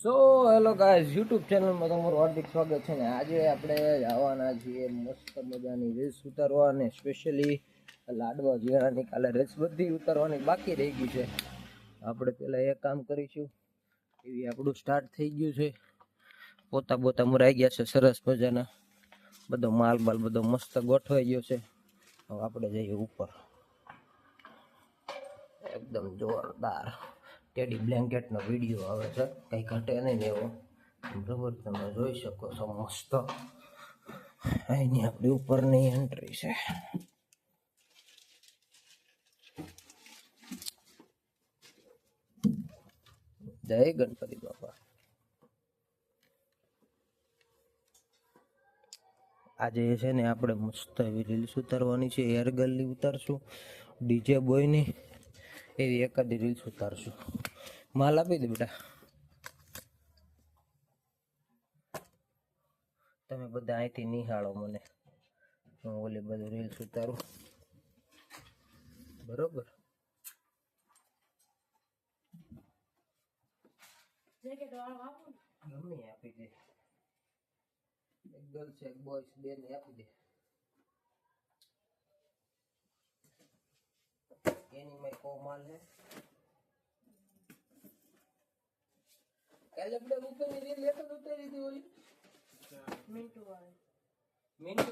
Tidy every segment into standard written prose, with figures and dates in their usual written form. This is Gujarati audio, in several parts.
સો હેલો ગાઈઝ યુટ્યુબ ચેનલમાં તમારું હાર્દિક સ્વાગત છે ને આજે આપણે જવાના છીએ મસ્ત મજાની રીલ્સ ઉતારવા અને સ્પેશિયલી લાડવા જીરાની કાલે રીલ્સ બધી ઉતારવાની બાકી રહી ગઈ છે. આપણે પહેલાં એ કામ કરીશું. એવી આપણું સ્ટાર્ટ થઈ ગયું છે. પોતા મરાઈ ગયા છે સરસ મજાના. બધો માલ બધો મસ્ત ગોઠવાઈ ગયો છે. હવે આપણે જઈએ ઉપર. એકદમ જોરદાર ટેડી બ્લેન્કેટનો વિડીયો આવે છે, કંઈ ઘટે નહીં એવો. બરાબર, તમે જોઈ શકો છો મસ્ત. અહીંની આપણી ઉપરની એન્ટ્રી છે. જય ગણપતિ બાપા. આજે છે ને આપણે મસ્ત એવી રીલ્સ ઉતારવાની છે. એર ગર્લની ઉતારશું, ડીજે બોયની એવી એકાદી રીલ્સ ઉતારશું. માલ આપી દે બેટા. તમે બધા અહીંથી નિહાળો મને, હું ઓલી બધું રીલ્સ ઉતારું. બરોબર, ગમે આપી દે. એક ગર્લ છે, એક બોય છે, બે ને આપી દે. એની મેં કો માલ હે. કાલે આપણે ઉપરની રીલ લેતો ઉતારી હતી ઓલી મિન્ટુ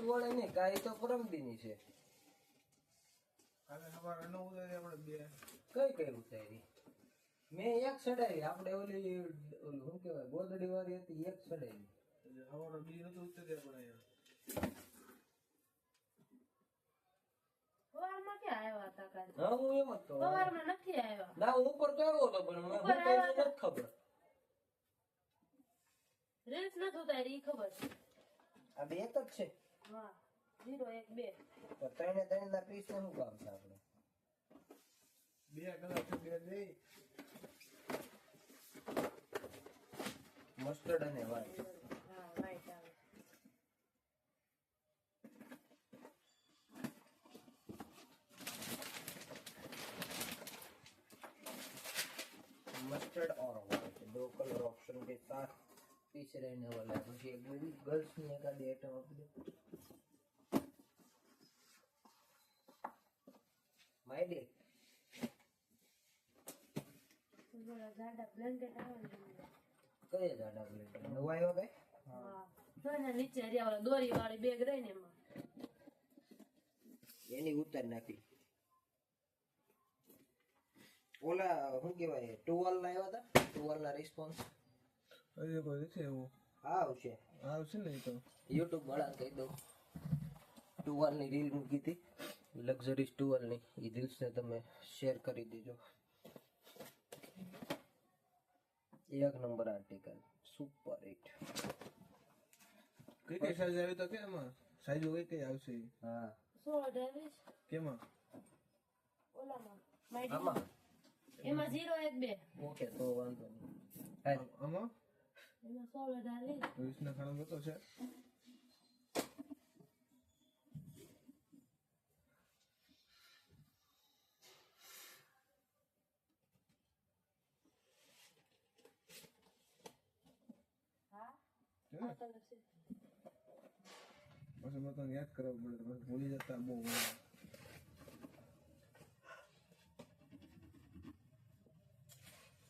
વાળા ને કાઈ તો પરમદીની છે. કઈ ઉતારી મેં એક ચડાવી. આપણે ઓલી શું કહેવાય ગોદડી વાળી હતી, એક ચડાવી. હા હું એમ જ કહું. ના હું ઉપર તો આવ્યો હતો પણ મને નથી ખબર. રીલ્સ નથી ઉતારી ખબર. આ બે એક જ છે. હા 0 1 2 તો ત્રણે ત્રણ ના પીસ નું કામ છે આપણે. બે કલાક બે દે મસ્ટર્ડ અને વ્હાઈટ. હા રાઈટ આવે. मस्टर्ड और व्हाइट दो कलर ऑप्शन के साथ पीस रहने वाला है. मुझे एक गर्ल्स में एक आधी आइटम आप दे माय डे. થોડા જાડા બ્લેન્કેટ આવે ને. કઈ જાડા બ્લેન્કેટ નવા આવ્યો કઈ? હા તો એના નીચે હરિયા વાળા દોરી વાળી બેગ રહી ને એમાં એની ઉતાર નાખી. ઓલા શું કહેવાય ટુવાલ ના આવ્યા હતા, ટુવાલ ના રિસ્પોન્સ હજી કોઈ નથી એવું. આવશે ને એ તો યુટ્યુબ વાળા કહી દઉં. ટુવાલ ની રીલ મૂકી હતી, લક્ઝરીઝ ટુવાલ ની. એ રીલ્સ ને તમે શેર કરી દેજો. એક નંબર આર્ટિકલ, સુપર હિટ. કઈ સાઈઝ આવી તો કે એમાં સાઈઝ કઈ આવશે? હા 16 ડેવીસ કેમાં? ઓલામાં માઈડી આમાં એમાં 0 1 2 ઓકે તો વાંધો નહીં. હાલ આમાં એમાં 16 ડાલી 20 ના ખાના ગતો છે. હા હે? આ કલર છે. પછી મને તને યાદ કરવું પડે, પછી ભૂલી જતા બહુ.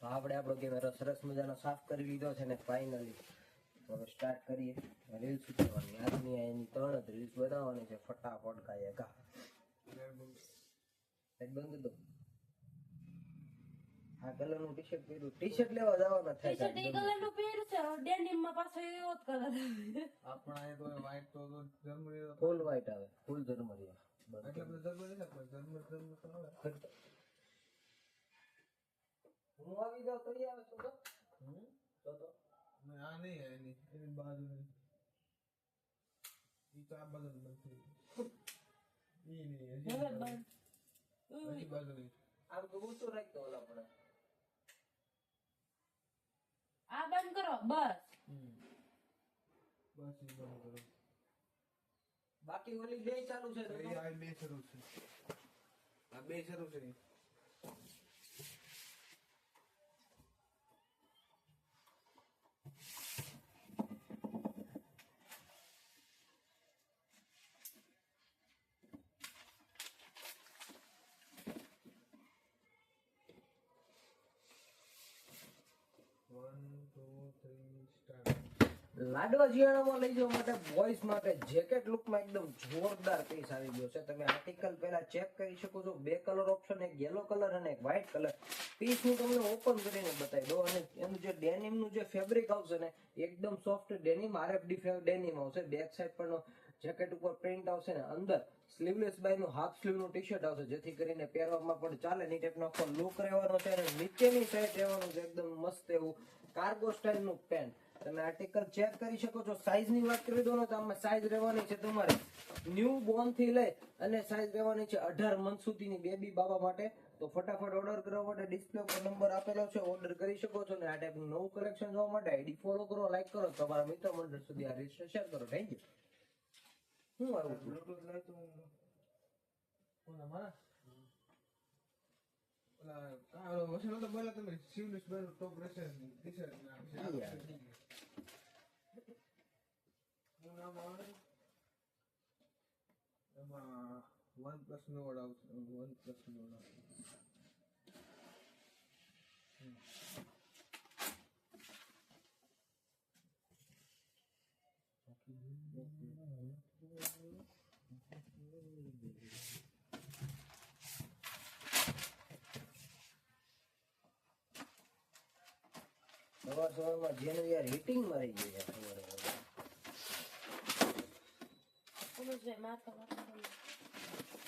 તો આપણે આપણો કેમેરો સરસ મજાનો સાફ કરી લીધો છે ને ફાઇનલી હવે સ્ટાર્ટ કરીએ રીલ્સ ઉતારવાની. આજની એની 3 જ રીલ્સ બનાવવાની છે ફટાફટ કાંઈ કા. બંધ દો. આ કલરનું ટી શર્ટ પહેર્યું. ટી શર્ટ લેવા જવાના થાય ટી-શર્ટ એ કલર નું પહેર્યું છે ડેનિમ માં પાછો એવો જ કલર આપણા એ તો વ્હાઈટ તો જર્મની ફૂલ વ્હાઈટ આવે, ફૂલ ઝરમરિયા. એટલે બધું જર્મની છે પણ જર્મની તો આવે. હું આવી જાઉં તો આવે તો તો મેં આ નહીં એની એની બાજુ નહીં. ઈ તો આ બાજુ નથી. ઈ નહીં હવે બંધ હજી બાજુ નહીં. આમ તો ઊંચું રાખતો ઓલા પડે. આ બંધ કરો બસ. બસ ઈ બંધ કરો. બાકી ઓલી બે ચાલુ છે તો એ આ બે શરૂ છે. આ બે શરૂ છે. લાડવા જીયાણામાં લઈ જવા માટે બોયઝ માટે જેકેટ લુકમાં એકદમ જોરદાર પીસ આવી ગયો છે. તમે આર્ટિકલ પહેલા ચેક કરી શકો છો. બે કલર ઓપ્શન, એક યેલો કલર અને એક વ્હાઇટ કલર. પીસ હું તમને ઓપન કરીને બતાવી દઉં. અને એનું જે ડેનિમનું જે ફેબ્રિક આવશે ને એકદમ સોફ્ટ ડેનિમ, RFD ડેનિમ આવશે. બેક સાઈડ પણ જેકેટ ઉપર પ્રિન્ટ આવશે ને અંદર સ્લીવલેસ બાયનું હાફ સ્લીવનું ટી-શર્ટ આવશે, જેથી કરીને પહેરવામાં પણ ચાલે. ની ટાઈપનો આખો લુક રહેવાનો છે. અને નીચેની સાઈડ રહેવાનું છે એકદમ મસ્ત એવું કાર્ગો સ્ટાઇલનું પેન્ટ. તમે આર્ટિકલ ચેક કરી શકો છો. સાઈઝ ની વાત કરી દો ને તો આમાં સાઈઝ રહેવાની છે તમારે ન્યૂ બોર્ન થી લઈ અને સાઈઝ રહેવાની છે 18 મંથ સુધીની બેબી બાબા માટે. તો ફટાફટ ઓર્ડર કરવા માટે ડિસ્પ્લે પર નંબર આપેલો છે, ઓર્ડર કરી શકો છો. અને આ ટાઈપનું નવું કલેક્શન જોવા માટે આઈડી ફોલો કરો, લાઈક કરો, તમારા મિત્ર મંડળ સુધી આ રીલ શેર કરો. Thank you. હું આવું છું બ્લૂટૂથ લાય તો ઓલા મારા ઓલા કાળો મસાલો તો બોલા તમે સીવલેસ બાર ટોપ રહેશે ટી-શર્ટ ના હું નામ આવે એમાં OnePlus નો ઓર્ડર આવશે. OnePlus નો ઓર્ડર સવારમાં જેને યાર હીટિંગ મારી ગઈ યાર ઉમેશ ભાઈ માથા માથા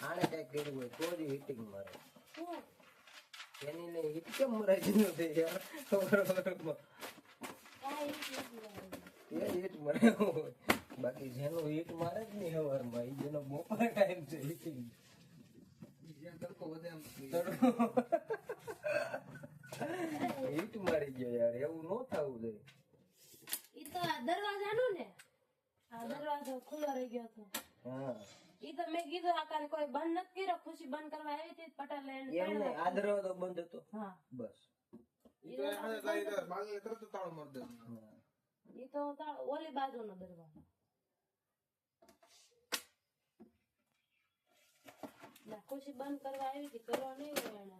આને કઈક કર્યું હોય તો જ હીટિંગ મારે. શું એની ને હીટ કેમ મરાઈ ગઈ નથી યાર સવારમાં કાંઈ નથી લાવ્યું. એ હીટ મરે હોય. બાકી જેનું હીટ મારે જ નહીં સવારમાં એ જેનો બપોર ટાઈમ છે હીટિંગ જ્યાં તડકો વધે એમ હીટ મારી ગયો યાર. એવું ન થવું જોઈએ. ઈ તો આ દરવાજાનું ને આ દરવાજો ખુલ્લો રહી ગયો હતો. હા ઈ તો મેં કીધું આ કાલે કોઈ બંધ નથી કર્યો. ખુશી બંધ કરવા આવી હતી પટેલ લઈને એમ નહીં, આ દરવાજો બંધ હતો હા બસ. ઈ તો આને લાઈ બાગલે તરત તાળો મારી દે. હા. ઈ તો ઓલી બાજુનો દરવાજો. ના ખુશી બંધ કરવા આવી હતી, કરવા નહીં હોય એને.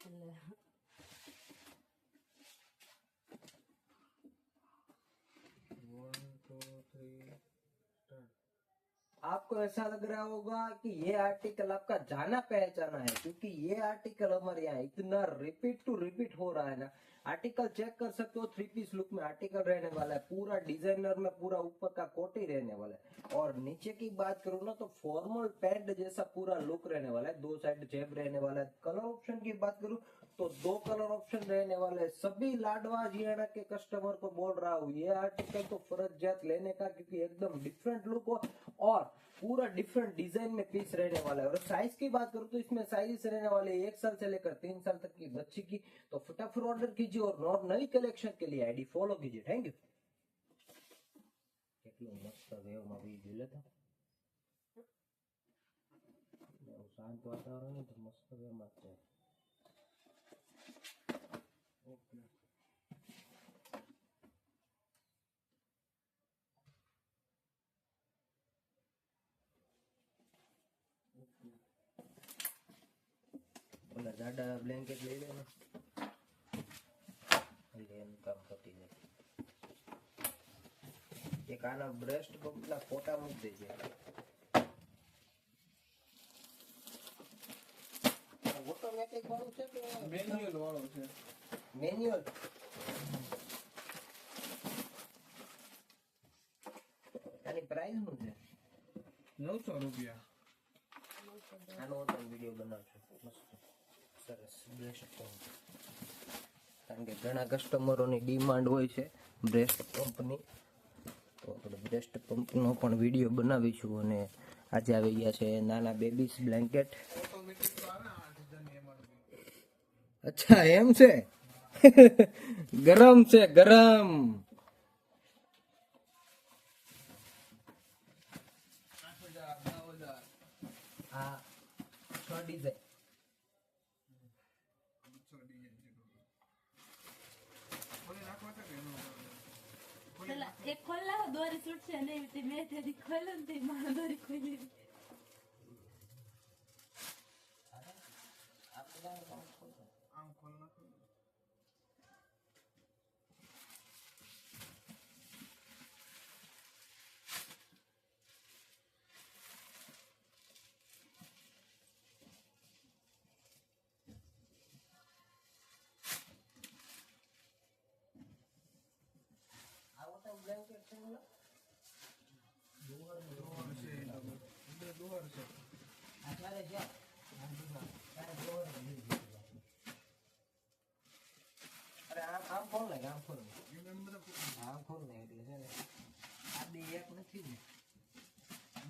એટલે 1 2 3 સ્ટાર્ટ. आपको ऐसा लग रहा होगा कि ये आर्टिकल आपका जाना पहचाना है, क्योंकि ये आर्टिकल हमारे यहाँ इतना रिपीट टू रिपीट हो रहा है ना. आर्टिकल चेक कर सकते हो. 3 पीस लुक में आर्टिकल रहने वाला है. पूरा डिजाइनर में पूरा ऊपर का कोटी रहने वाला है. और नीचे की बात करूँ ना तो फॉर्मल पैंट जैसा पूरा लुक रहने वाला है. 2 साइड जेब रहने वाला है. कलर ऑप्शन की बात करूँ तो 2 कलर ऑप्शन रहने वाले हैं. सभी लाडवा जियाना के कस्टमर को बोल रहा हूँ, ये आर्टिकल तो फर्जियात लेने का, क्योंकि एकदम डिफरेंट लुक हो और पूरा डिफरेंट डिजाइन में पीस रहने वाला है. और साइज की बात करूँ तो इसमें साइज रहने वाले 1 साल से लेकर 3 साल तक की बच्ची की. तो फटाफट ऑर्डर कीजिए और और नई कलेक्शन के लिए आईडी फॉलो कीजिए. Thank you. કેટલું મસ્ત વેવમાં વીડિયો લેતા શાંત વાતાવરણ તો મસ્ત વેવમાં છે. ઓકે ઓલા જાડા બ્લેન્કેટ લઈ લે ને એટલે એનું કામ પતી જાય. એક આના બ્રેસ્ટ પંપના ફોટા મૂકી દેજે. ઓટોમેટિક વાળું છે કે મેન્યુઅલ વાળો છે. મેન્યુઅલ? આની પ્રાઇસ શું છે? 900 રૂપિયા. આનો પણ વિડીયો બનાવશું મસ્ત સરસ બ્રેસ્ટ પંપ. કારણ કે ઘણા કસ્ટમરોની ડિમાન્ડ હોય છે બ્રેસ્ટ પંપની, તો આપણે બ્રેસ્ટ પંપનો પણ વિડીયો બનાવીશું. અને આજે આવી ગયા છે નાના બેબીઝ બ્લેન્કેટ. ઓટોમેટિક તો આવે આ ડિઝાઇન એમઆરપી. અચ્છા એમ છે. ગરમ છે ગરમ. આ 6 ડિઝાઇન. પેલા એક ખોલ લાવો દોરી છૂટશે નહીં. તે મેં તેથી ખોલ્યો ને તે મારો દોરી ખોલી. બોલો. દોહર છે અંદર દોહર છે આ તારે છે તારે જોર નથી. અરે આમ ખોલ ને આમ ખોલ ને. એમ બધા આમ ખોલ ને એટલે છે ને આ બે એક નથી ને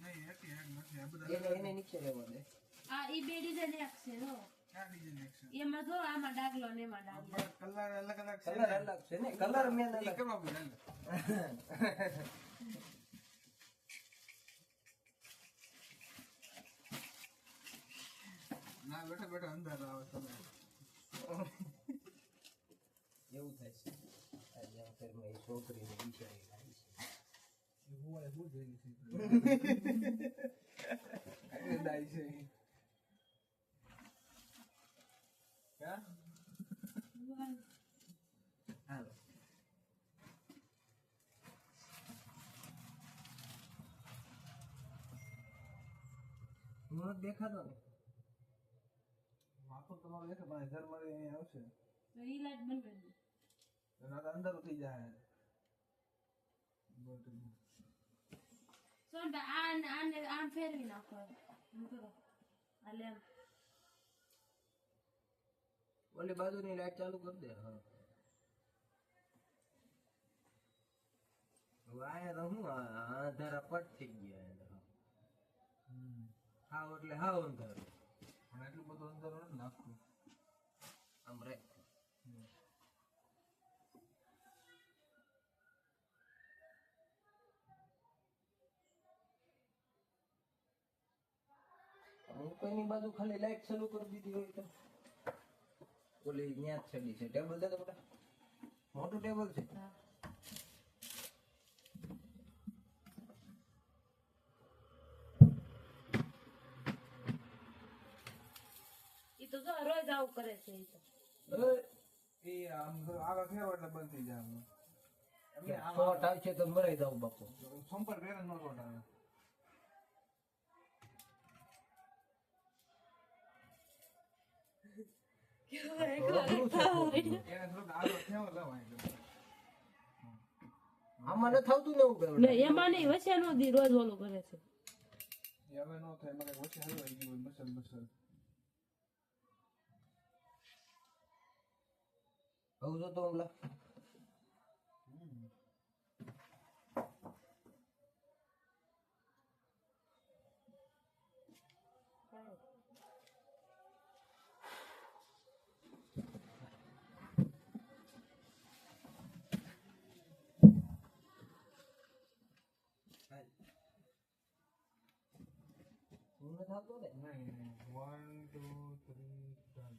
નહીં એક નથી આ બધા એને નીચે રહેવા દે. આ ઈ બે ડિઝાઇન એક છે જો. ક્યાં ડિઝાઇન એક છે એમાં જો આમાં ડાગલો ને એમાં ડાગલો. કલર અલગ અલગ છે કલર અલગ છે ને કલર મેન એ અલગ. કરવા પડે ના બેઠા બેઠા અંદર આવે તમે એવું થાય છે આજે આ ઘરમાં એ છોકરીને બિચારી થાય છે. હું જોઈ છે એટલે ડાઈ છે ક્યાં હાલો હું નથી દેખાતો ને માથું તમારું દેખે પણ ઘર મારી અહીંયા આવશે તો ઈ લાઈટ બંધ કરી દે. એના તો અંદર થઈ જાય સોનભાઈ આને આમ ફેરવી નાખો. એમ કરો. આ લેમ્પ. ઓલી બાજુની લાઈટ ચાલુ કરી દે. હા હવે આયા તો હું અંધારા પટ થઈ ગયા. હાવ એટલે હાવ અંધારું. પણ એટલું બધું અંદર નથી નાખવું આમ રે ઉપરની બાજુ ખાલી લાઈટ ચાલુ કરી દીધી હોય તો ઓલી ન્યા જ ચડી છે. ટેબલ દે તો બેટા મોટું ટેબલ છે. હા. ઈ તો જો રોજ આવું કરે છે ઈ તો. એ આમ આગળ ફેરવો એટલે બંધ થઈ જાય આમ. એમને આમ શોર્ટ આવશે તો મરાઈ જાવ બાપુ. સંપર્ક કરે નો શોટ આવે એને થોડુંક આગળ ફેરવો લાવાય એટલે આમાં નથી આવતું ને એવું ને એમાં નહીં વચ્ચે નો દી રોજ ઓલું કરે છે. એ હવે નો થાય મને ઓછી હલવાઈ ગયું હોય મસલ મસલ હવે જો તો ઓલા હું નથી આવતો ને. नहीं 1 2 3 डन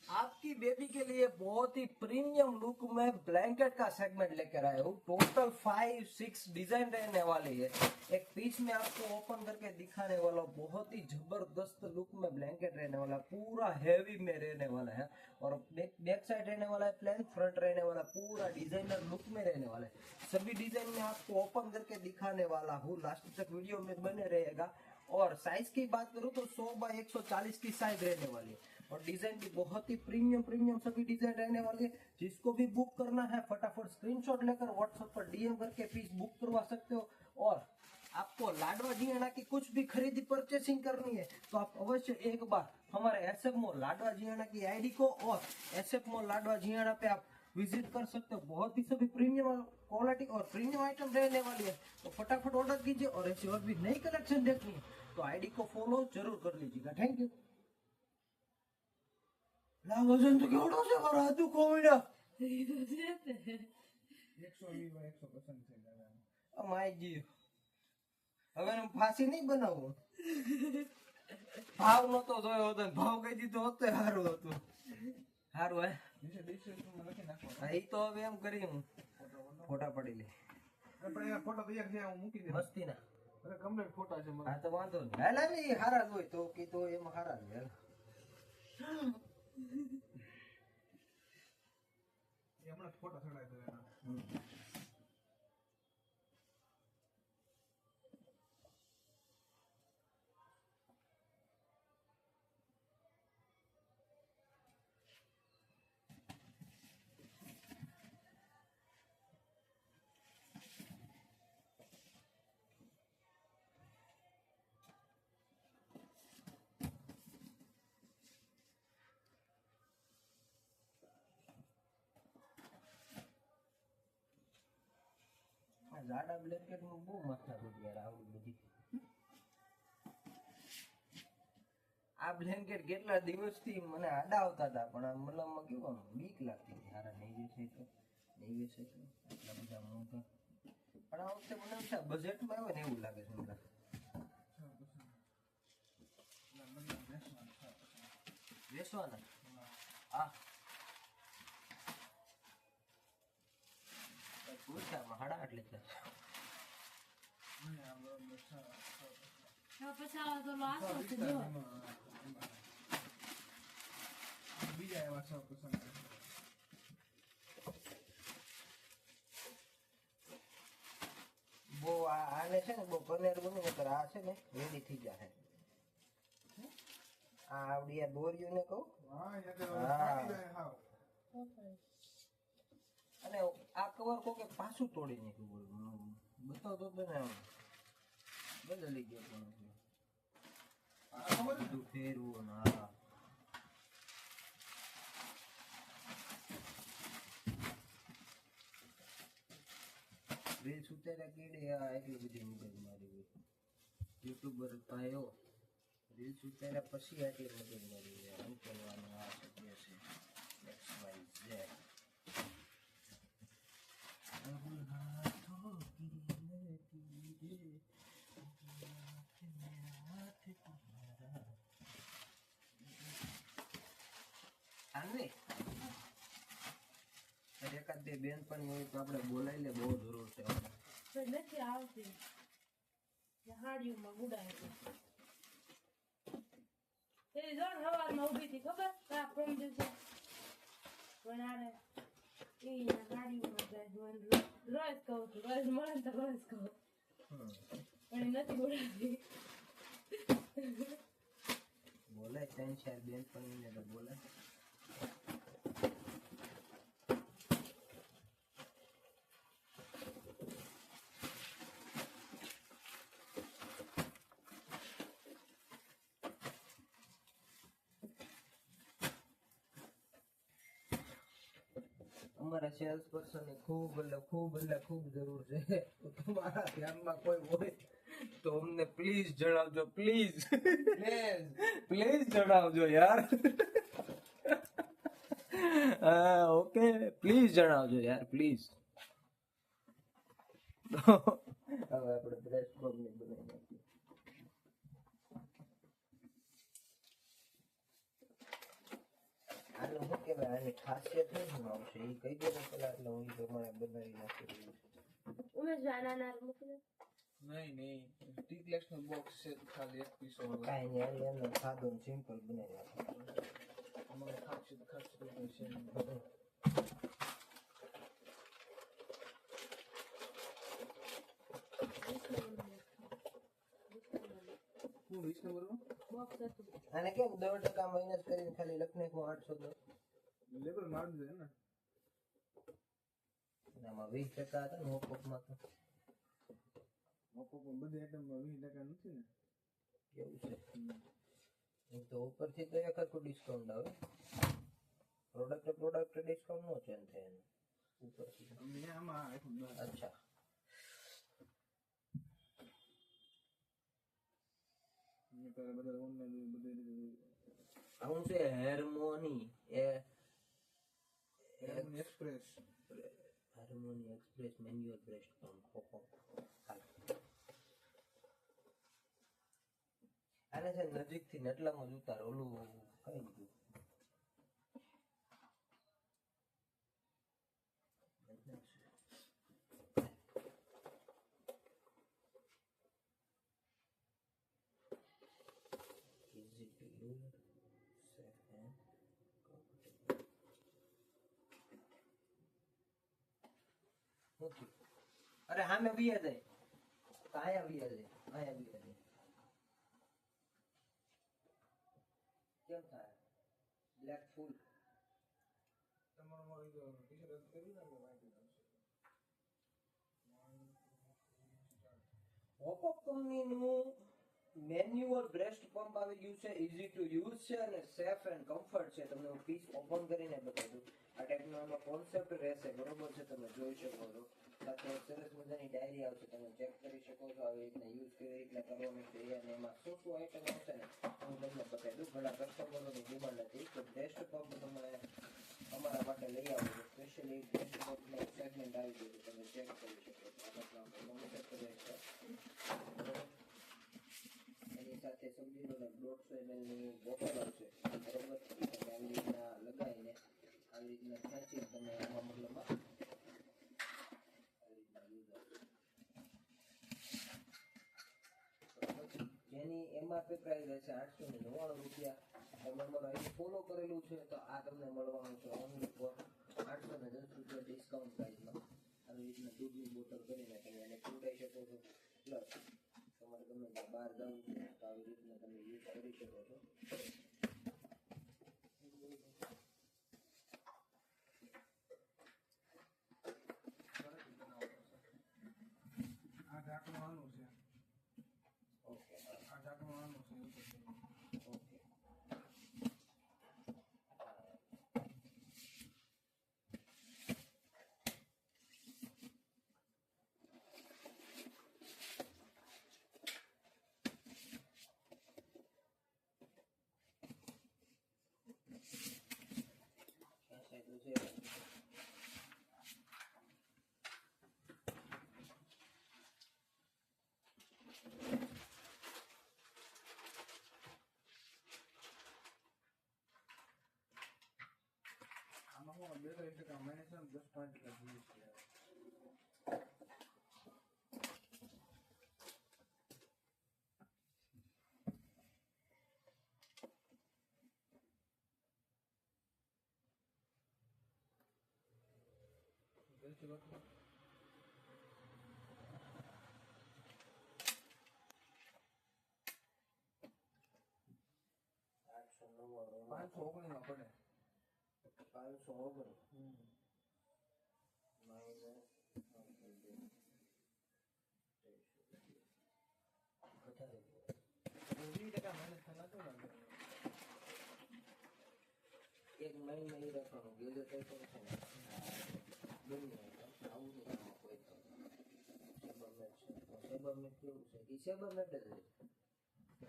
आपकी बेबी के लिए बहुत ही प्रीमियम लुक में ब्लैंकेट का सेगमेंट लेकर आया हूँ. टोटल 5-6 डिजाइन रहने वाली है. एक पीस में आपको ओपन करके दिखाने वाला हूँ. बहुत ही जबरदस्त लुक में ब्लैंकेट रहने वाला है. पूरा हैवी में रहने वाला है और बैक साइड रहने वाला है प्लेन, फ्रंट रहने वाला पूरा डिजाइनर लुक में रहने वाला है. सभी डिजाइन में आपको ओपन करके दिखाने वाला हूँ. लास्ट तक वीडियो में बने रहेगा. और साइज की बात करूँ तो 100 बाय 140 की साइज रहने वाली है. और डिजाइन भी बहुत ही प्रीमियम सभी डिजाइन रहने वाली है. जिसको भी बुक करना है फटाफट स्क्रीनशॉट लेकर व्हाट्सएप पर डीएम करके पीस बुक करवा सकते हो. और आपको लाडवा जियाना की कुछ भी खरीदी परचेसिंग करनी है तो आप अवश्य एक बार हमारे एसएफ मॉल लाडवा जियाना की आईडी को और एसएफ मॉल लाडवा जियाना पे आप विजिट कर सकते हो. बहुत ही सभी प्रीमियम क्वालिटी और प्रीमियम आइटम रहने वाली है. तो फटाफट ऑर्डर कीजिए. और ऐसी और भी नई कलेक्शन देखनी है तो आईडी को फॉलो जरूर कर लीजिएगा. Thank you. લા વજન તો કેવડો છે મારા હાથું કોવિડા 120 બાય 150 થઈ જાય માય ગયો. હવે હું ફાંસી નહીં બનાવું. ભાવ નતો જોયો હતો ને ભાવ કહી દીધો હોત તો સારું હતું. સારું હે નીચે ડિસ્ક્રિપ્શનમાં લખી નાખો હા, ઈ તો હવે એમ કરી હું ફોટા પડી લે આપણે એના ફોટો તૈયાર છે હું મૂકી દે મસ્તી ના. અરે કમ્પ્લીટ ફોટા છે મારા હા તો વાંધો નહીં. હાલ હાલ ઈ હારા જ હોય તો કીધું એમાં હારા જ હોય. એ હમણાં ફોટા ચડાવી દો એના જાડા બ્લેન્કેટ નું બહુ માથાકૂટ યાર આવડું બધી. આ બ્લેન્કેટ કેટલા દિવસથી મને આડા આવતા હતા પણ આ મલમમાં કેવું આમ બીક લાગતી હતી. હારા નહીં વેચાય તો આટલા બધા મોંઘા. પણ આ વખતે મને એવું છે બજેટમાં આવે ને એવું લાગે છે મને. વેચવાના હા પૂછામાં હાડા એટલે છે. હા, પછી આ તો આસો છે જો. બીજા એવા 100%. બહુ આને છે ને બહુ પનેર બને નકર આ છે ને રેડી થઈ જાય. આ આવડી આ દોર્યું ને કહું હા, એ તો હા. ફાટી જાય હાવ. અને આ કવર કોકે પાછું તોડી નાખ્યું. બતાવતો તો ને આમ બદલી ગયો પણ આ ખબર છે? બધું ફેરવું ને હા રીલ્સ ઉતાર્યા કેડે આ એટલી બધી મગજ મારી યુટ્યુબર પાયો રીલ્સ ઉતાર્યા પછી આટલી મગજ મારી શું કરવાનું આ સત્ય છે XYZ એકાદ બે બેન પણ હોય તો આપણે બોલાવી લે બહુ જરૂર છે પણ નથી આવતી હાડીઓમાં ગુડાય છે એ જોન હવારમાં ઊભી હતી ખબર આ પ્રમ દિવસે વણારે એ હાડીઓમાં જાય રોજ કહું છું રોજ મળે ને તો રોજ કહું પણ એ નથી બોલાતી બોલે 3-4 બેન પણ તો બોલે અમારા સેલ્સ પર્સન ની ખૂબ જરૂર છે તો તમારા ધ્યાનમાં કોઈ હોય તો અમને પ્લીઝ જણાવજો પ્લીઝ જણાવજો યાર ઓકે પ્લીઝ જણાવજો યાર પ્લીઝ હવે આપણે બ્રેસ બોમ્બ ની બનાવી નાખીએ આનું શું કહેવાય આની ખાસિયત શું આવશે એ કહી દે ને પેલા એટલે હું એ પ્રમાણે બનાવી નાખી દઉં ઉમેશ નાના મૂકી દે નહીં ટીક્લેક્સ નું બોક્સ છે તો ખાલી એક પીસ હોય. કાંઈ નહીં એમને સાદો સિમ્પલ બનાવી નાખીએ અમારે ખાસી તો છે. હું 20 નંબરમાં બોક્સ હતું આને કેમ 10% માઇનસ કરીને ખાલી લખનેકમાં 810 લેબલ મારી દે ને. આમાં 20% હતા ને મોપમાં તો મોપોમાં બધી આઈટમમાં 20% નથી ને. એવું છે એમ તો ઉપરથી તો એક આખું ડિસ્કાઉન્ટ આવે પ્રોડક્ટ ડિસ્કાઉન્ટ નો ચેન્જ થાય એનું ઉપરથી અમને આમાં આખું દસ. અચ્છા મેં પહેલા બધા ઓનલાઈન બધે આવું છે હાર્મોની express હાર્મોની express manual breast pump આને છે નજીકથી ને એટલામાં જ ઉતાર ઓલું કઈ ગયું easy to use safe and comfortable okay અરે હા મેં ભી જાય કાયા ભી જાય આયા ભી જાય કેમ થાય બ્લેક ફૂલ તમારો મારી તો ટી-શર્ટ કરી નાખો વાઈટ આવશે. ઓપ્પો કંપનીનું મેન્યુઅલ બ્રેસ્ટ પંપ આવી ગયું છે, ઇઝી ટુ યુઝ છે અને સેફ એન્ડ કમ્ફર્ટ છે. તમને હું પીસ ઓપન કરીને બતાવું. આ ટાઈપનો આનો કોન્સેપ્ટ રહેશે, બરોબર છે, તમે જોઈ શકો છો. સાથે સરસ મજાની ડાયરી આવશે, તમે ચેક કરી શકો છો આવી રીતના યુઝ કેવી રીતના કરવાનું છે અને એમાં શું શું આઈટમ આવશે ને હું તમને બતાવી દઉં. ઘણા કસ્ટમરોની ડિમાન્ડ હતી કે બ્રેસ્ટ પંપ તમે અમારા માટે લઈ આવો છો. સ્પેશિયલી બ્રેસ્ટ પંપનો સેગમેન્ટ આવી ગયું છે, તમે ચેક કરી શકો છો. આ ટાઈપનો કોન્સેપ્ટ રહેશે, બરોબર. એની સાથે સમજી લો ને 150 ml ની બોટલ આવશે, બરોબર. તમે આવી રીતના લગાવીને આવી રીતના ખેંચીને તમે આમાં મતલબમાં આવી રીતના યુઝ આવશે, બરોબર. જેની MRP પ્રાઇસ રહેશે 899 રૂપિયા. તમે અમારું અહીં ફોલો કરેલું છે તો આ તમને મળવાનું છે ઓનલી ફોર 810 રૂપિયા ડિસ્કાઉન્ટ પ્રાઇસમાં. આવી રીતના દૂધની બોટલ કરીને તમે એને પીવડાવી શકો છો. પ્લસ તમારે ગમે ત્યાં બહાર જવું છે તો આવી રીતના તમે યુઝ કરી શકો છો. આ ઢાંકણું આનું છે, ઓકે, આ ઢાંકણું આનું છે. ઓકે. ખેંચાય તો છે. આમાં હું 2% મેનેજમેન્ટ 10% યુઝ છે. વેચી લો. 899 519 માં પડે. 519 હમ. માઇનસ વધારે 20% મેનેજ થતા નતું લાગે. એક મહિને એ રાખવાનું ગેજેટ કઈ પણ છે ને ગમે આવું નહીં આમાં કોઈ સેબરમેટ છે તો સેબરમેટ કેવું છે એ સેબરમેટ જ રહે.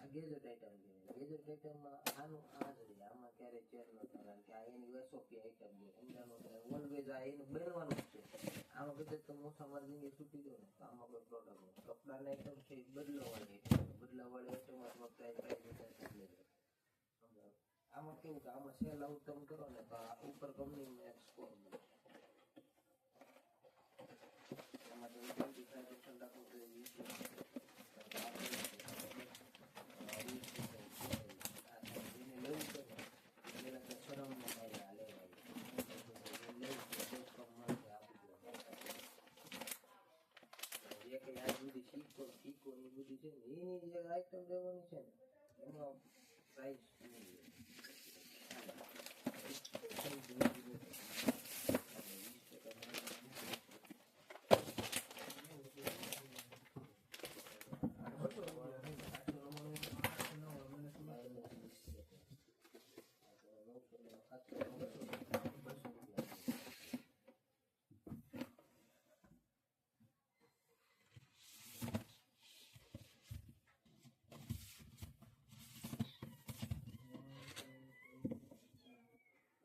આ ગેજેટ આઈટમ કહેવાય. ગેજેટ આઈટમમાં આનું આ જ રહે, આમાં ક્યારેય ચેર ન થાય કારણ કે આ એની એસઓપી આઈટમ છે, સમજાનું ઓલવેઝ આ એનું બનવાનું જ છે. આમાં કદાચ તમે મોટા માર્જિંગ છૂટી દો ને તો આમાં કોઈ પ્રોબ્લેમ નહીં. કપડાની આઈટમ છે એ બદલાવાળી આઈટમ, બદલાવાળી આઈટમમાં તમારે પ્રાઇસ સમજાવ. આમાં કેવું કે આમાં સેલ આઉટ તમે કરો ને તો આ ઉપર કંપનીમાં એક સ્કોર મળે. એમાં તમે 25% રાખવું તો 20%. એને લેવું છે ને એને તો શરમમાં મારે આ લેવાય. લેવું છે તો જ કમ મળશે આ બધું. જે કંઈ આ બધી શીખો ની બધી છે ને એની જે આઈટમ લેવાની છે ને એમાં પ્રાઇસ નહીં.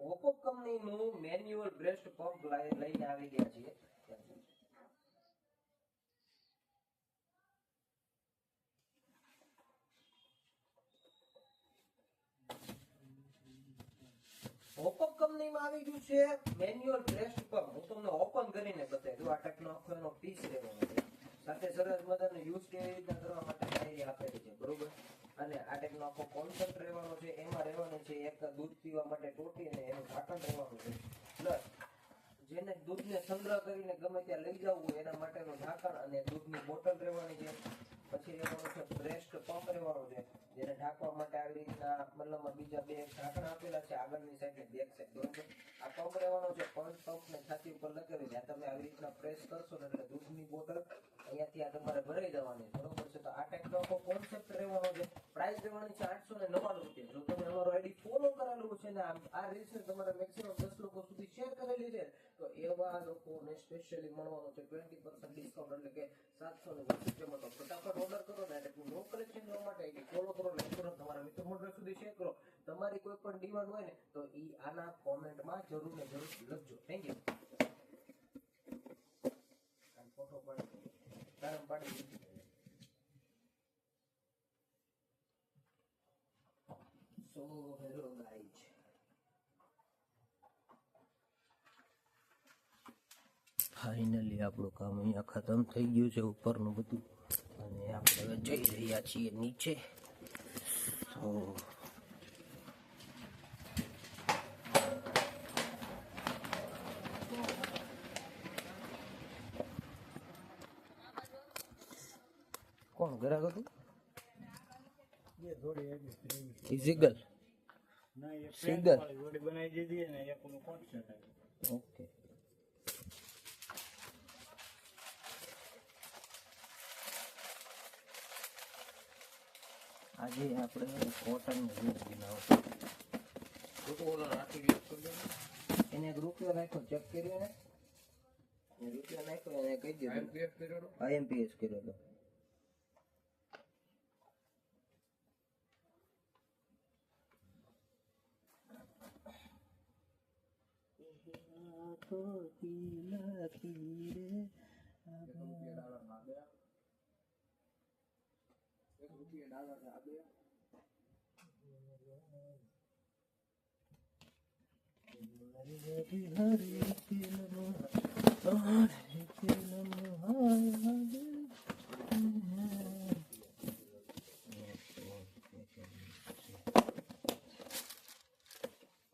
ઓપ્પો કંપનીનું મેન્યુઅલ બ્રેસ્ટ પંપ લઈને આવી ગયા છીએ. ઓપ્પો કંપનીમાં આવી ગયું છે મેન્યુઅલ બ્રેસ્ટ પંપ. હું તમને ઓપન કરીને બતાવી દઉં. આ ટાઈપનો આખો એનો પીસ રહેવાનો છે. સાથે સરસ મજાનો યુઝ કેવી રીતના કરવા માટે ડાયરી આપેલી છે, બરોબર. અને આ ટાઈપનો આખો કોન્સેપ્ટ રહેવાનો છે. એમાં રહેવાનું છે એક દૂધ પીવા માટે ટોટી અને એનું ઢાંકણ રહેવાનું છે. પ્લસ જેને દૂધને સંગ્રહ કરીને ગમે ત્યાં લઈ જવું હોય એના માટેનું ઢાંકણ અને દૂધની બોટલ રહેવાની છે. પછી રહેવાનું છે બ્રેસ્ટ પંપ રહેવાનો છે જેને ઢાંકવા માટે આવી રીતના મતલબમાં બીજા બે ઢાંકણ આપેલા છે આગળની સાઈડ ને બેક સાઈડ, બરોબર. આ પંપ રહેવાનો છે. પંપને છાતી ઉપર લગાવી જ્યાં તમે આવી રીતના પ્રેસ કરશો ને એટલે દૂધની બોટલ અહીંયાથી આ તમારે ભરાઈ જવાની, બરોબર છે. તો આ ટાઈપનો આપણો આખો કોન્સેપ્ટ રહેવાનો છે. પ્રાઇસ રહેવાની છે 899 રૂપિયા. જો તમે અમારો આઈડી ફોલો કરેલું છે ને આ રીલ્સ તમારે મેક્સિમમ 10 લોકો સુધી શેર કરેલી છે તો એવા લોકોને સ્પેશિયલી મળવાનો છે 20% ડિસ્કાઉન્ટ, એટલે કે 720 રૂપિયામાં. તો ફટાફટ ઓર્ડર કરો ને, એટલે નો કલેક્શન જોવા માટે આઈડી ફોલો કરો ને તુરંત તમારા મિત્ર મંડળ સુધી શેર કરો. તમારી કોઈ પણ ડિમાન્ડ હોય ને તો ઈ આના કોમેન્ટમાં જરૂર ને જરૂર લખજો. Thank you. ફોટો પાડી સો હેલો ગાઈઝ, ફાઇનલી આપણું કામ અહીંયા ખતમ થઈ ગયું છે ઉપરનું બધું, અને આપણે હવે જઈ રહ્યા છીએ નીચે. તો કોણ ગ્રાહક હતું? ઇઝીગલ સિગલ. ઓકે, આજે આપણે કોટન જૂસ બનાવશું. એને એક રૂપિયો નાખ્યો, ચેક કર્યો ને? રૂપિયો નાખ્યો એને કહી દીધું IMPS કર્યો હતો.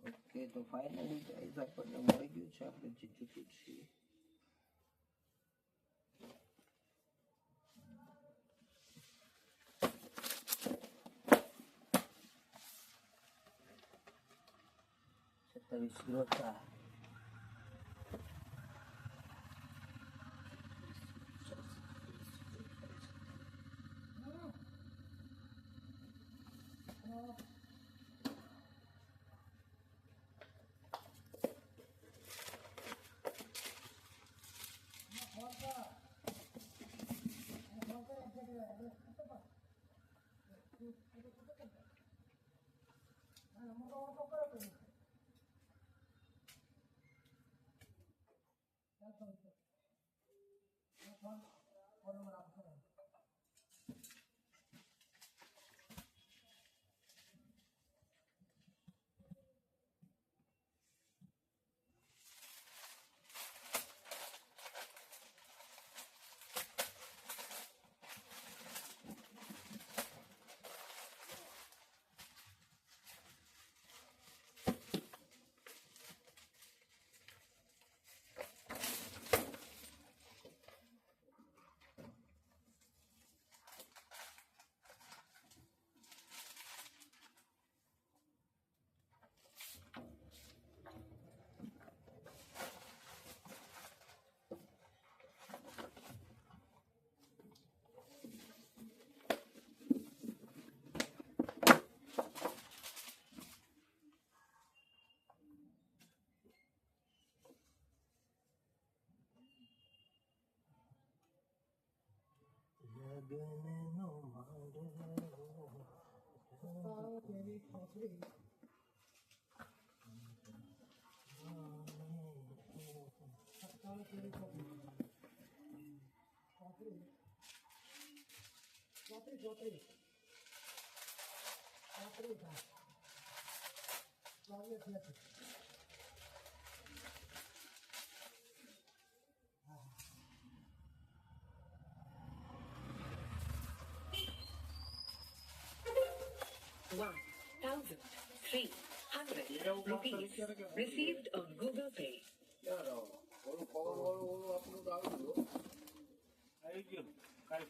ઓકે, તો ફાઇનલી ગાઈઝ આપણને મળી ગયું છે આપણે જે જોતું છીએ. Visgrota. ₹1,300 received on Google Pay.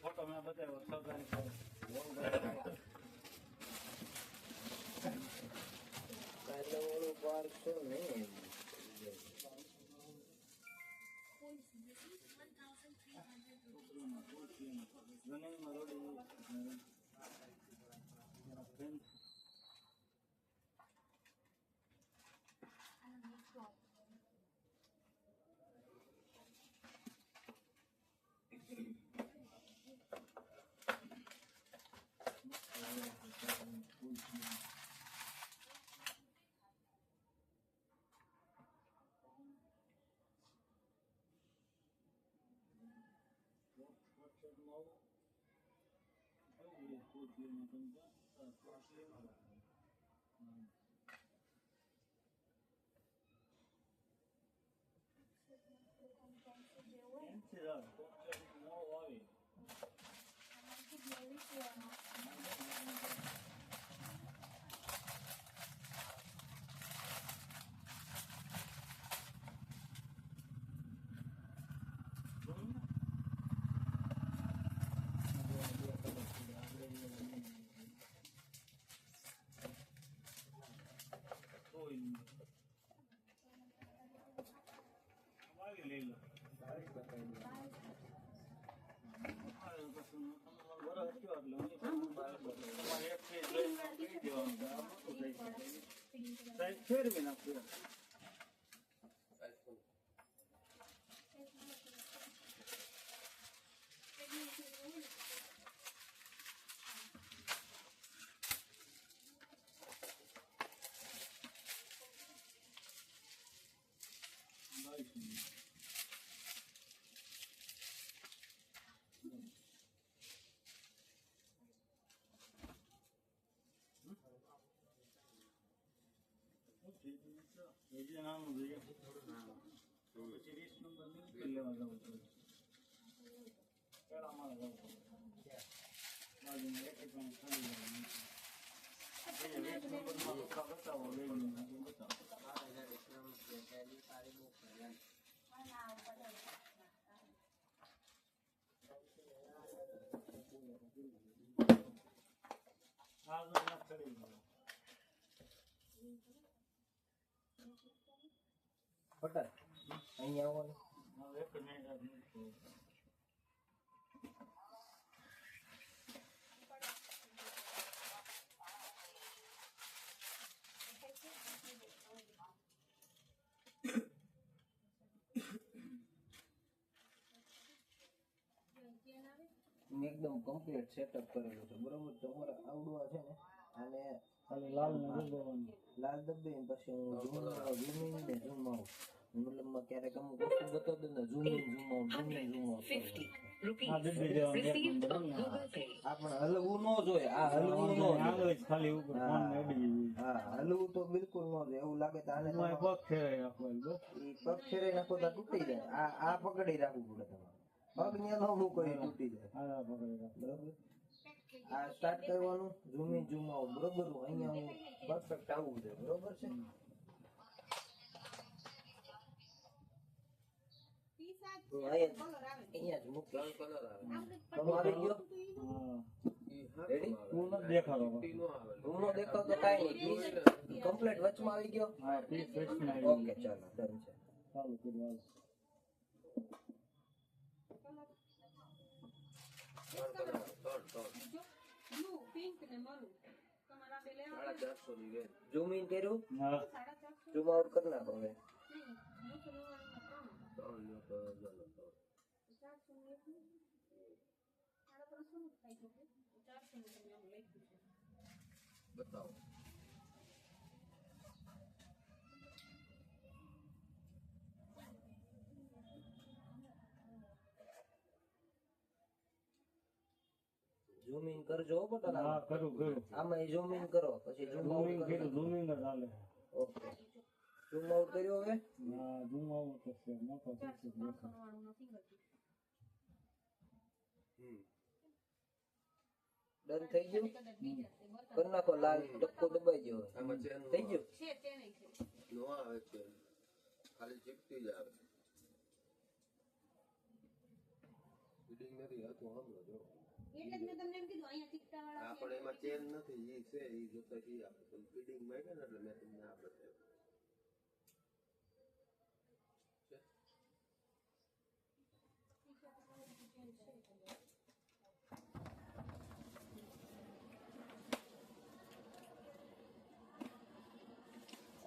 Photo મેં બતાવ્યો સરકારી $1,300. પટેલ અહીંયા આવો ને. એકદમ કમ્પ્લીટ સેટઅપ કરેલું છે બરોબર. તમારે આવડવા છે ને આને ખાલી લાલ દબાવીને પછી હું ઝૂમ ને ઝૂમ આઉટ મતલબમાં ક્યારેક અમુક વસ્તુ બતાવી દઉં ને zoom in zoom out rupees received on Google Pay. આપણે હલવું ન જોઈએ. આ હલવું ન જોઈએ. હા હલવું તો બિલકુલ ન જોઈએ. એવું લાગે તો આને તમારે પગ ફેરાઈ નાખો તો તૂટી જાય. આ પકડી રાખવું પડે તમારે. પગ ન્યા ન મૂકો એ તૂટી જાય. બરોબર. આ સ્ટાર્ટ કરવાનું ઝૂમ ઇન ઝૂમ આઉટ બરોબર. અહીંયા હું પરફેક્ટ આવવું જોઈએ બરોબર છે. અહીંયા જ મૂક. તમે આવી ગયો રેડી. હું નો દેખાવ તો કાઈ નહીં. કમ્પ્લીટ વચમાં આવી ગયો. ઓકે ચાલો ડન છે. ઝૂમ ઇન કર્યું. ઝૂમ આઉટ કરી નાખો હવે. બતાવો. ઝૂમ ઇન કરજો બટન. હા કરું. આમાં ઝૂમ ઇન કરો પછી ઝૂમ આઉટ કરો. ઓકે ઝૂમ આઉટ કર્યો હવે. ડન થઈ ગયું. કરી નાખો. લાલ ટપકો દબાઈ ગયો. થઈ ગયું. નો આવે છે ખાલી ચીપતી જ આવે. ફીડિંગ નથી આવતું હમણાં જો. એટલે જ મેં તમને એમ કીધું અહીંયા ટીકટા વાળા આ પણ એમાં ચેન નથી. ઈ છે ઈ જોતા ઈ આવે. પણ ફીડિંગ માં કે ને એટલે મેં તમને આ બતાવ્યું.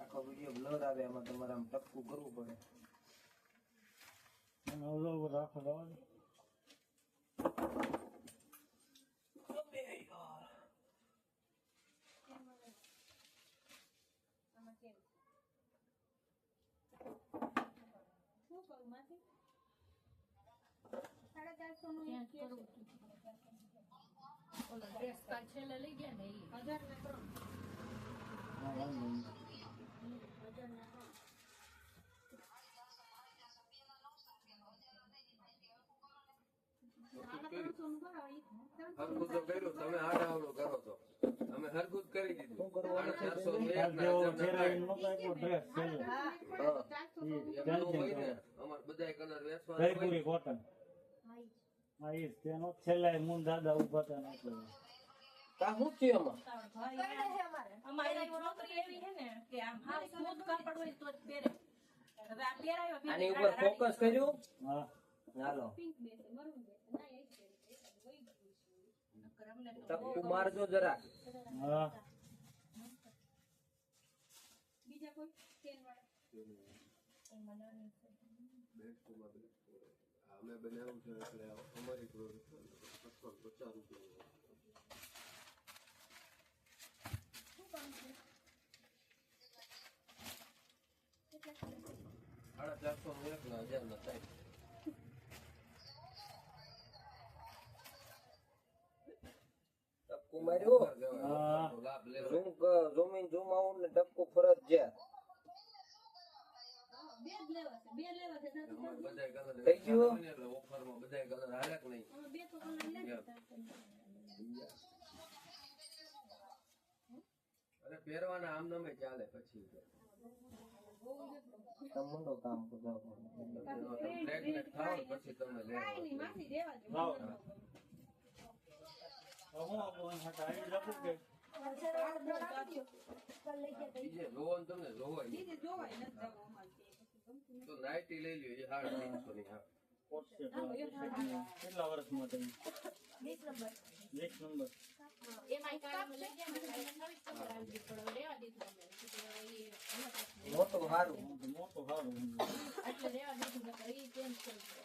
આખો વિડિયો બ્લર આવે. એમાં તમારે આમ ટપકું કરવું પડે. શું કરું માસી 450 નું એક ઓલો ડ્રેસ કાલ છેલ્લે લઈ ગયા ને ઈ 1000 ને 3 હા, વાંધો નહીં. 1000 ને 3 હરખું તો કર્યું તમે આડાવડું કરો છો અમે હરખું જ કરી દીધું શું કરવાનું છે? 401 જેવો ના ફેરાવીને નહોતો આપ્યો ડ્રેસ છેલ્લે. હા. એમનું હોય ને અમાર બધાય કલર વેચવાના હોય જયપુરી કોટન. હા, ઈ જ તેનો છેલ્લે મૂન દાદા ઉભા હતા ને એટલે. કા શું થયું એમાં? અમારે છોકરી એવી છે ને કે આમ હાવ સ્મૂથ કાપડ હોય તો જ પહેરે. હવે આ પહેરાયો આની ઉપર ફોકસ કર્યું. હા, હાલો પિંક બેસે મરૂન બેસે ના એ જ અમને તો ટપકું મારજો જરા. હા. બીજા કોઈ તેલ વાળા બેસ્ટમાં બેસ્ટ અમે બનાવ્યું છે એટલે અમારી પ્રોડક્ટ 50 રૂપિયા સાડા 400 નું 1000 ના થાય ટપકું માર્યું. હા. લાભ લેવો ઝૂમ ઇન ઝૂમ આઉટ ને ટપકું ફરજિયાત. બે જ લેવા છે બે લેવા છે અમાર બધાય કલર થઈ ગયું? એટલે ઓફરમાં બધાય કલર હાલે કે નહીં અમે બે તો કલર લે અરે પહેરવાના આમ નમે ચાલે પછી તમનો કામ કરો. પ્રેગ્નેન્ટ થાવ ને પછી તમે લેવા માસી દેવા દે લાવો. હવે હું આપું એમ હતા. આવી લખું કે બીજે જોવો ને તમને જોવો ઈ. દીદી જોવાય ન જાવ અમાર તો નાઇટી લઈ લ્યો એ 350 ની હા કોટ છે તો કેટલા વર્ષ માટે 20 નંબર એમાં કામ લઈ ગયા ને પણ લેવા દીધું અમે મોટું સારું. મોટું સારું. એટલે લેવા દીધું નકર ઈ ચેન્જ કરી દે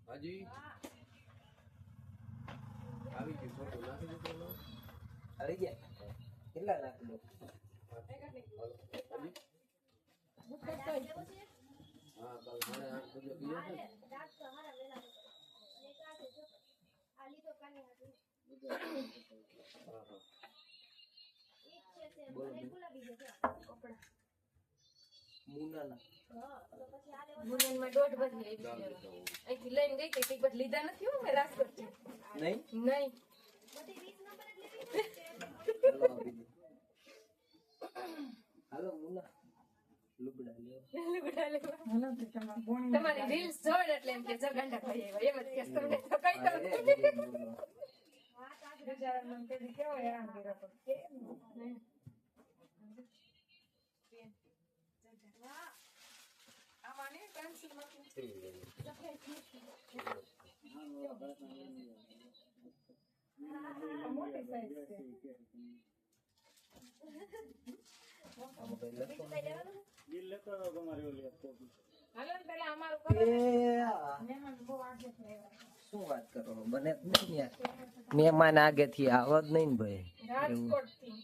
હાજી આવી ગયું ફોટો નાખી દીધો આવી ગયા. કેટલા નાખી દો? હા કાલ મારે 8 બજે ગયો છે હા હા મુનાના. મુનિયનમાં 1.5 બજે આવી ચાલ ગયો દેતા હું અહીંથી લઈને ગઈ હતી બટ લીધા નથી હો મેં રાજકોટથી નહીં? નહીં હાલો આપી દે. હાલો મુના. લુગડા લ્યો. તમારી રીલ્સ જોઈ એટલે એમ કે જગાંડા ભાઈ આવ્યા એમ જ કે તમને તો કઈ તો અરે, બોલો. આમાં કઈ લખો નહીં. બિલ લેતો હતો તમારી ઓલી કોપી. હાલો ને પેલા અમારું કરો એ આ. શું વાત કરો? બને જ નહીં યાર. મહેમાન આગેથી આવત નહીં ને ભાઈ. રાજકોટથી